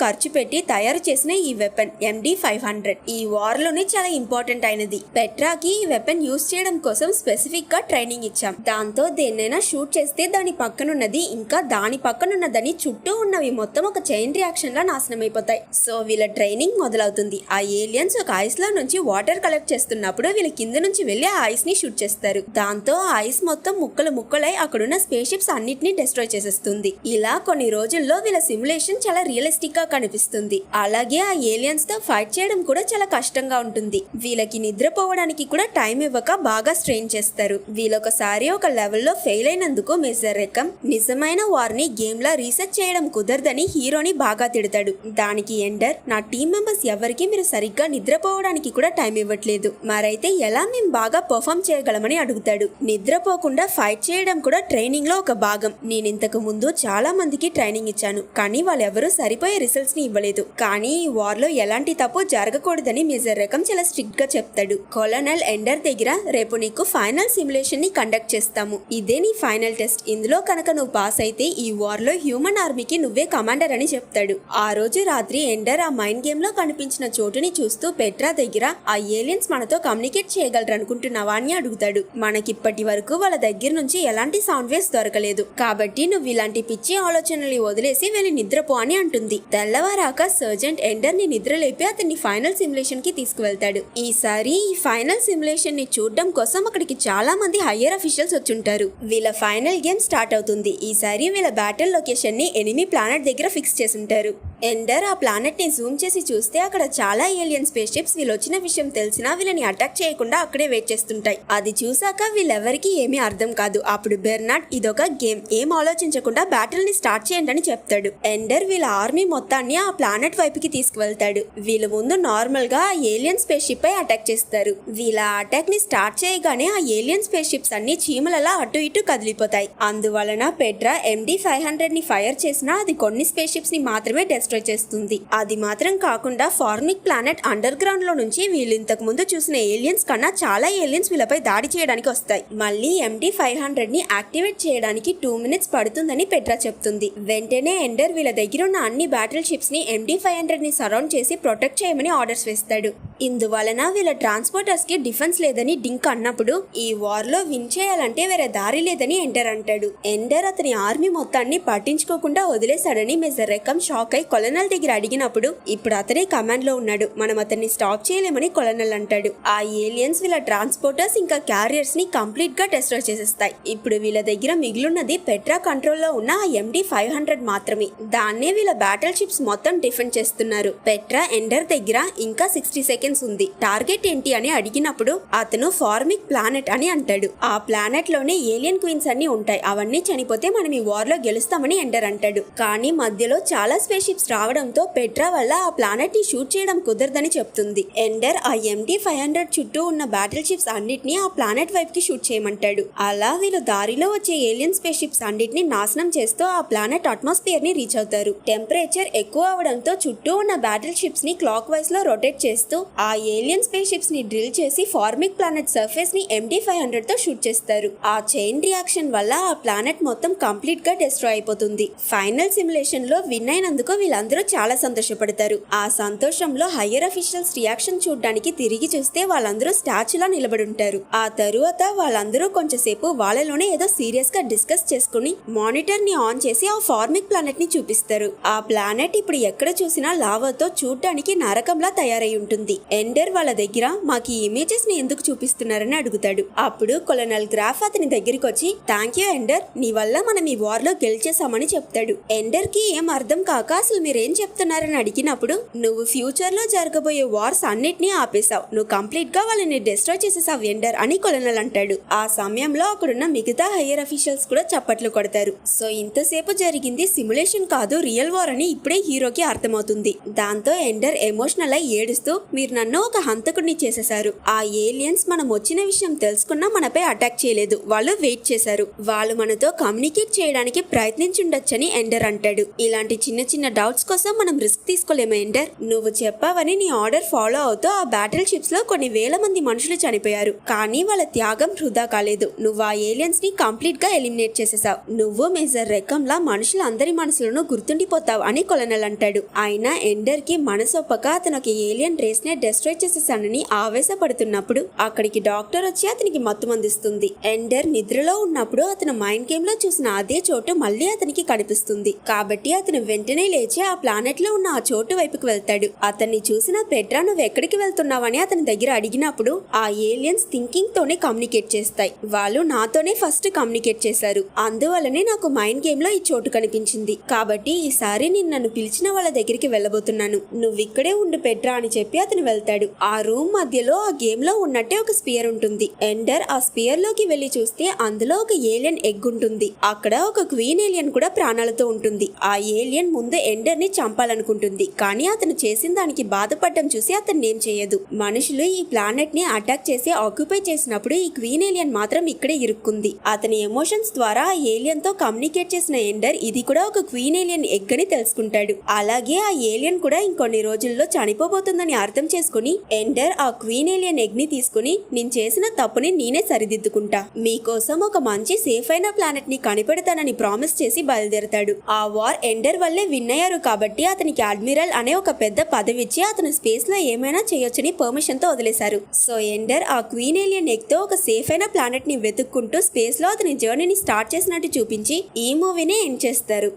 ఖర్చు పెట్టి తయారు చేసిన ఈ వెపన్ MD-500 ఈ వార్ లోనే చాలా ఇంపార్టెంట్ అయినది. పెట్రాకి ఈ వెపన్ యూజ్ చేయడం కోసం స్పెసిఫిక్ గా ట్రైనింగ్ ఇచ్చాం. దాంతో దేన్నైనా షూట్ చేస్తే దాని పక్కనున్నది ఇంకా దాని పక్కనున్నదని చుట్టూ ఉన్నవి మొత్తం ఒక చైన్ రియాక్షన్ లా నాశనం అయిపోతాయి. సో వీళ్ళ ట్రైనింగ్ మొదలవుతుంది. ఆ ఏలియన్స్ ఒక ఐస్ లో నుంచి వాటర్ కలెక్ట్ చేస్తున్నప్పుడు వీళ్ళ కింద నుంచి వెళ్లి ఆ ఐస్ ని షూట్ చేస్తారు. దాంతో ఆ ఐస్ మొత్తం ముక్కలు ముక్కలై అక్కడున్న స్పేస్ షిప్స్ అన్నిటిని డిస్ట్రాయ్ చేసేస్తుంది. ఇలా కొన్ని రోజుల్లో వీళ్ళ సిమ్యులేషన్ చాలా రియలిస్టిక్ గా కనిపిస్తుంది. అలాగే ఆ ఏలియన్స్ తో ఫైట్ చేయడం కూడా చాలా కష్టంగా ఉంటుంది. వీళ్ళకి నిద్రపోవడానికి కూడా టైం ఇవ్వక బాగా స్ట్రెయిన్ చేస్తారు. వీళ్ళొకసారి ఒక లెవెల్లో ఫెయిల్ అయినందుకు మేజర్ రెకమ్ నిజమైన వార్ ని గేమ్ లా రీసెర్చ్ చేయడం కుదరదని హీరోని బాగా తిడతాడు. దానికి ఎండర్, నా టీం మెంబర్స్ ఎవరికి మీరు సరిగ్గా నిద్రపోవడానికి కూడా టైం ఇవ్వట్లేదు, మరైతే ఎలా మేము బాగా పర్ఫామ్ చేయగలమని అడుగుతాడు. నిద్రపోకుండా ఫైట్ చేయడం కూడా ట్రైనింగ్ లో ఒక భాగం. నేను ఇంతకు ముందు చాలా మందికి ట్రైనింగ్ ఇచ్చాను, కానీ వాళ్ళెవరూ సరిపోయే రిజల్ట్స్ ని ఇవ్వలేదు. కానీ ఈ వార్ లో ఎలాంటి తప్పు జరగకూడదని మేజర్ రెకమ్ చాలా స్ట్రిక్ట్ గా చెప్తాడు. కొలనల్ ఎండర్ దగ్గర, రేపు నీకు ఫైనల్ సిమ్యులేషన్ ని కండక్ట్ చేస్తాము, ఇదే నీ ఫైనల్ టెస్ట్, ఇందులో కనుక నువ్వు పాస్ అయితే ఈ వార్ లో హ్యూమన్ ఆర్మీకి నువ్వే కమాండర్ అని చెప్తాడు. ఆ రోజు రాత్రి ఎండర్ ఆ మైండ్ గేమ్ లో కనిపించిన చోటుని చూస్తూ పెట్రా దగ్గర, ఆ ఏలియన్స్ మనతో కమ్యూనికేట్ చేయగలరు అనుకుంటున్నావా అని అడుగుతాడు. మనకిప్పటి వరకు వాళ్ళ దగ్గర నుంచి ఎలాంటి సౌండ్ వేవ్స్ దొరకలేదు, కాబట్టి నువ్వు ఇలాంటి పిచ్చి ఆలోచనలు వదిలేసి వెళ్ళి నిద్రపో అని అంటుంది. తెల్లవారాక సర్జెంట్ ఎండర్ ని నిద్రలేపి అతన్ని ఫైనల్ సిమ్యులేషన్ కి తీసుకువెళ్తాడు. ఈసారి ఈ ఫైనల్ సిమ్యులేషన్ ని చూడడం కోసం అక్కడికి చాలా మంది హయ్యర్ అఫీషియల్స్ వచ్చుంటారు. వీళ్ళ ఫైనల్ గేమ్ స్టార్ట్ అవుతుంది. ఈసారి వీళ్ళ బ్యాటిల్ లొకేషన్ ని ఎనిమీ ప్లానెట్ దగ్గర ఫిక్స్ చేసుంటారు. ఎండర్ ఆ ప్లానెట్ ని జూమ్ చేసి చూస్తే అక్కడ చాలా ఏలియన్ స్పేస్ షిప్స్ వీళ్ళు వచ్చిన విషయం తెలిసినా వీళ్ళని అటాక్ చేయకుండా అక్కడే వెయిట్ చేస్తుంటాయి. అది చూసాక వీళ్ళెవరికి ఏమీ అర్థం కాదు. అప్పుడు బెర్నార్డ్, ఇదొక గేమ్, ఏం ఆలోచించకుండా బ్యాటిల్ ని స్టార్ట్ చేయండి అని చెప్తాడు. ఎండర్ వీళ్ళ ఆర్మీ మొత్తాన్ని ఆ ప్లానెట్ వైపుకి తీసుకువెళ్తాడు. వీళ్ళ ముందు నార్మల్ గా ఆ ఏలియన్ స్పేస్ షిప్ పై అటాక్ చేస్తారు. వీళ్ళ అటాక్ ని స్టార్ట్ చేయగానే ఆ ఏలియన్ స్పేస్ షిప్స్ అన్ని చీమలలా అటు ఇటు కదిలిపోతాయి. అందువలన పెట్రా MD-500 ని ఫైర్ చేసినా అది కొన్ని స్పేస్ షిప్స్ ని మాత్రమే డెస్ట్రాయ్ చేస్తుంది. అది మాత్రం కాకుండా ఫార్మిక్ ప్లానెట్ అండర్ గ్రౌండ్ లో నుంచి వీళ్ళు ఇంతకు ముందు చూసిన ఏలియన్స్ కన్నా చాలా ఏలియన్స్ వీళ్ళపై దాడి చేయడానికి వస్తాయి. మళ్ళీ MD-500 ని యాక్టివేట్ చేయడానికి 2 minutes పడుతుందని పెట్రా చెప్తుంది. వెంటనే ఎండర్ వీళ్ళ దగ్గర ఉన్న అన్ని బ్యాటిల్ షిప్స్ ని MD-500 ని సరౌండ్ చేసి ప్రొటెక్ట్ చేయమని ఆర్డర్స్ వేస్తాడు. ఇందువలన వీళ్ళ ట్రాన్స్పోర్టర్స్ కి డిఫెన్స్ లేదని డింక్ అన్నప్పుడు ఈ వార్ లో విన్ చేయాలంటే వేరే దారి లేదని ఎండర్ అంటాడు. ఎండర్ అతని ఆర్మీ మొత్తాన్ని పట్టించుకోకుండా వదిలేశాడని మేజర్ రెక్కమ్ షాక్ అయి కొలనల్ దగ్గర అడిగినప్పుడు ఇప్పుడు అతనే కమాండ్ లో ఉన్నాడు, మనం అతన్ని స్టాప్ చేయలేమని కొలనల్ అంటాడు. ఆ ఏలియన్స్ వీళ్ళ ట్రాన్స్పోర్టర్స్ ఇంకా క్యారియర్స్ ని కంప్లీట్ గా డెస్ట్రాయ్ చేసేస్తాయి. ఇప్పుడు వీళ్ళ దగ్గర మిగిలిన్నది పెట్రా కంట్రోల్ లో ఉన్న ఆ MD-500 మాత్రమే. దాన్నే వీళ్ళ బ్యాటిల్ షిప్స్ మొత్తం డిఫెండ్ చేస్తున్నారు. పెట్రా ఎండర్ దగ్గర ఇంకా 60 seconds ఉంది, టార్గెట్ ఏంటి అని అడిగినప్పుడు అతను ఫార్మిక్ ప్లానెట్ అని అంటాడు. ఆ ప్లానెట్ లోనే ఏలియన్ క్వీన్స్ అన్ని ఉంటాయి, అవన్నీ చనిపోతే మనం ఈ వార్ లో గెలుస్తామని ఎండర్ అంటాడు. కానీ మధ్యలో చాలా స్పేస్ షిప్స్ రావడంతో పెట్రా వల్ల ఆ ప్లానెట్ ని షూట్ చేయడం కుదరదని చెప్తుంది. ఎండర్ ఆ MD-500 చుట్టూ ఉన్న బ్యాటిల్ షిప్స్ అన్నిటిని ఆ ప్లానెట్ వైపు కి షూట్ చేయమంటాడు. అలా వీళ్ళు దారిలో వచ్చే ఏలియన్ స్పేస్ షిప్స్ అన్నిటిని నాశనం చేస్తూ ఆ ప్లానెట్ అట్మాస్ఫియర్ ని రీచ్ అవుతారు. టెంపరేచర్ ఎక్కువ అవడంతో చుట్టూ ఉన్న బ్యాటిల్ షిప్స్ ని క్లాక్ వైస్ లో రొటేట్ చేస్తూ ఆ ఏలియన్ స్పేస్ షిప్స్ ని డ్రిల్ చేసి ఫార్మిక్ ప్లానెట్ సర్ఫేస్ ని MD-500 తో షూట్ చేస్తారు. ఆ చైన్ రియాక్షన్ వల్ల ఆ ప్లానెట్ మొత్తం కంప్లీట్ గా డిస్ట్రాయ్ అయిపోతుంది. ఫైనల్ సిమ్యులేషన్ లో విన్ అయినందుకు వీళ్ళందరూ చాలా సంతోషపడతారు. ఆ సంతోషంలో హయ్యర్ అఫీషియల్స్ రియాక్షన్ చూడడానికి తిరిగి చూస్తే వాళ్ళందరూ స్టాచ్యూలా నిలబడి ఉంటారు. ఆ తరువాత వాళ్ళందరూ కొంచెంసేపు వాళ్ళలోనే ఏదో సీరియస్ గా డిస్కస్ చేసుకుని మానిటర్ ని ఆన్ చేసి ఆ ఫార్మిక్ ప్లానెట్ ని చూపిస్తారు. ఆ ప్లానెట్ ఇప్పుడు ఎక్కడ చూసినా లావాతో చూడడానికి నరకంలా తయారై ఉంటుంది. ఎండర్ వాళ్ళ దగ్గర మాకు ఈ ఇమేజెస్ ని ఎందుకు చూపిస్తున్నారని అడుగుతాడు. అప్పుడు కొలనల్ గ్రాఫ్ అతని దగ్గరికి వచ్చి థ్యాంక్ యూ ఎండర్, నీ వల్ల మనం ఈ వార్ లో గెలిచేసామని చెప్తాడు. ఎండర్ కి ఏం అర్థం కాక అసలు మీరేం చెప్తున్నారని అడిగినప్పుడు నువ్వు ఫ్యూచర్ లో జరగబోయే వార్స్ అన్నిటినీ ఆపేశావు, నువ్వు కంప్లీట్ గా వాళ్ళని డిస్ట్రాయ్ చేసేసావు ఎండర్ అని కొలనల్ అంటాడు. ఆ సమయంలో అక్కడున్న మిగతా హయ్యర్ అఫీషియల్స్ కూడా చప్పట్లు కొడతారు. సో ఇంతసేపు జరిగింది సిమ్యులేషన్ కాదు, రియల్ వార్ అని ఇప్పుడే హీరోకి అర్థమవుతుంది. దాంతో ఎండర్ ఎమోషనల్ అయి ఏడుస్తూ మీరు నన్ను ఒక హంతకుడిని చేసేశారు, ఆ ఏలియన్స్ మనం వచ్చిన విషయం తెలుసుకున్నా మనపై అటాక్ చేయలేదు, వాళ్ళు వెయిట్ చేశారు, వాళ్ళు మనతో కమ్యూనికేట్ చేయడానికి ప్రయత్నించుండొచ్చని ఎండర్ అంటాడు. ఇలాంటి చిన్న చిన్న డౌట్స్ కోసం మనం రిస్క్ తీసుకోలేము ఎండర్, నువ్వు చెప్పావని నీ ఆర్డర్ ఫాలో అవుతూ ఆ బ్యాటిల్ షిప్స్ లో కొన్ని వేల మంది మనుషులు చనిపోయారు, కానీ వాళ్ళ త్యాగం వృధా కాలేదు, నువ్వు ఆ ఏలియన్స్ ని కంప్లీట్ గా ఎలిమినేట్ చేసేసావు, నువ్వు మేజర్ రెకంలా మనుషులు అందరి మనసులను గుర్తుండిపోతావు అని కొలనల్ అంటాడు. అయినా ఎండర్ కి మనసొప్పక అతను ఒక ఏలియన్ రేస్ నే డిస్ట్రాయ్ చేసేసానని ఆవేశపడుతున్నప్పుడు అక్కడికి డాక్టర్ వచ్చి అతనికి మత్తు మందిస్తుంది. ఎండర్ నిద్రలో ఉన్నప్పుడు అతను మైండ్ గేమ్ లో చూసిన అదే చోటు మళ్ళీ అతనికి కనిపిస్తుంది. కాబట్టి అతను వెంటనే లేచి ఆ ప్లానెట్ లో ఉన్న ఆ చోటు వైపుకి వెళ్తాడు. అతన్ని చూసిన పెట్రా నువ్వు ఎక్కడికి వెళ్తున్నావని అతని దగ్గర అడిగినప్పుడు ఆ ఏలియన్స్ థింకింగ్ తోనే కమ్యూనికేట్ చేస్తాయి, వాళ్ళు నాతోనే ఫస్ట్ కమ్యూనికేట్ చేశారు, అందువల్లనే నాకు మైండ్ గేమ్ లో ఈ చోటు కనిపించింది, కాబట్టి ఈసారి నేను నన్ను పిలిచిన వాళ్ళ దగ్గరికి వెళ్ళబోతున్నాను, నువ్వు ఇక్కడే ఉండు పెట్రా అని చెప్పి అతను వెళ్తాడు. ఆ రూమ్ మధ్యలో ఆ గేమ్ లో ఉన్నట్టే ఒక స్పియర్ ఉంటుంది. ఎండర్ ఆ స్పియర్ లోకి వెళ్లి చూస్తే అందులో ఒక ఏలియన్ ఎగ్ ఉంటుంది. అక్కడ ఒక క్వీన్ ఏలియన్ కూడా ప్రాణాలతో ఉంటుంది. ఆ ఏలియన్ ముందు ఎండర్ ని చంపాలనుకుంటుంది, కానీ అతను చేసిన దానికి బాధపడడం చూసి అతన్ని ఏం చేయదు. మనుషులు ఈ ప్లానెట్ ని అటాక్ చేసి ఆక్యుపై చేసినప్పుడు ఈ క్వీన్ ఏలియన్ మాత్రం ఇక్కడే ఇరుక్కుంది. అతని ఎమోషన్స్ ద్వారా ఆ ఏలియన్ తో కమ్యూనికేట్ చేసిన ఎండర్ ఇది కూడా ఒక క్వీన్ ఏలియన్ ఎగ్ అని తెలుసుకుంటాడు. అలాగే ఆ ఏలియన్ కూడా ఇంకొన్ని రోజుల్లో చనిపోబోతుందని అర్థం చేసుకుని ఎండర్ ఆ క్వీన్ ఏలియన్ ఎగ్ ని తీసుకుని నేను చేసిన తప్పుని నేనే సరిదిద్దుకుంటా, మీకోసం ఒక మంచి సేఫ్ అయిన ప్లానెట్ ని కనిపెడతానని ప్రామిస్ చేసి బయలుదేరతాడు. ఆ వార్ ఎండర్ వల్లే విన్ అయ్యారు కాబట్టి అతనికి అడ్మిరల్ అనే ఒక పెద్ద పదవి ఇచ్చి అతను స్పేస్ లో ఏమైనా చేయొచ్చని పర్మిషన్ తో వదిలేశారు. సో ఎండర్ ఆ క్వీన్ ఏలియన్ ఎగ్ తో ఒక సేఫ్ అయిన ప్లానెట్ ని వెతుక్కుంటూ స్పేస్ లో అతని జర్నీని స్టార్ట్ చేసినట్టు చూపించి ఈ మూవీని ఎండ్ చేస్తారు.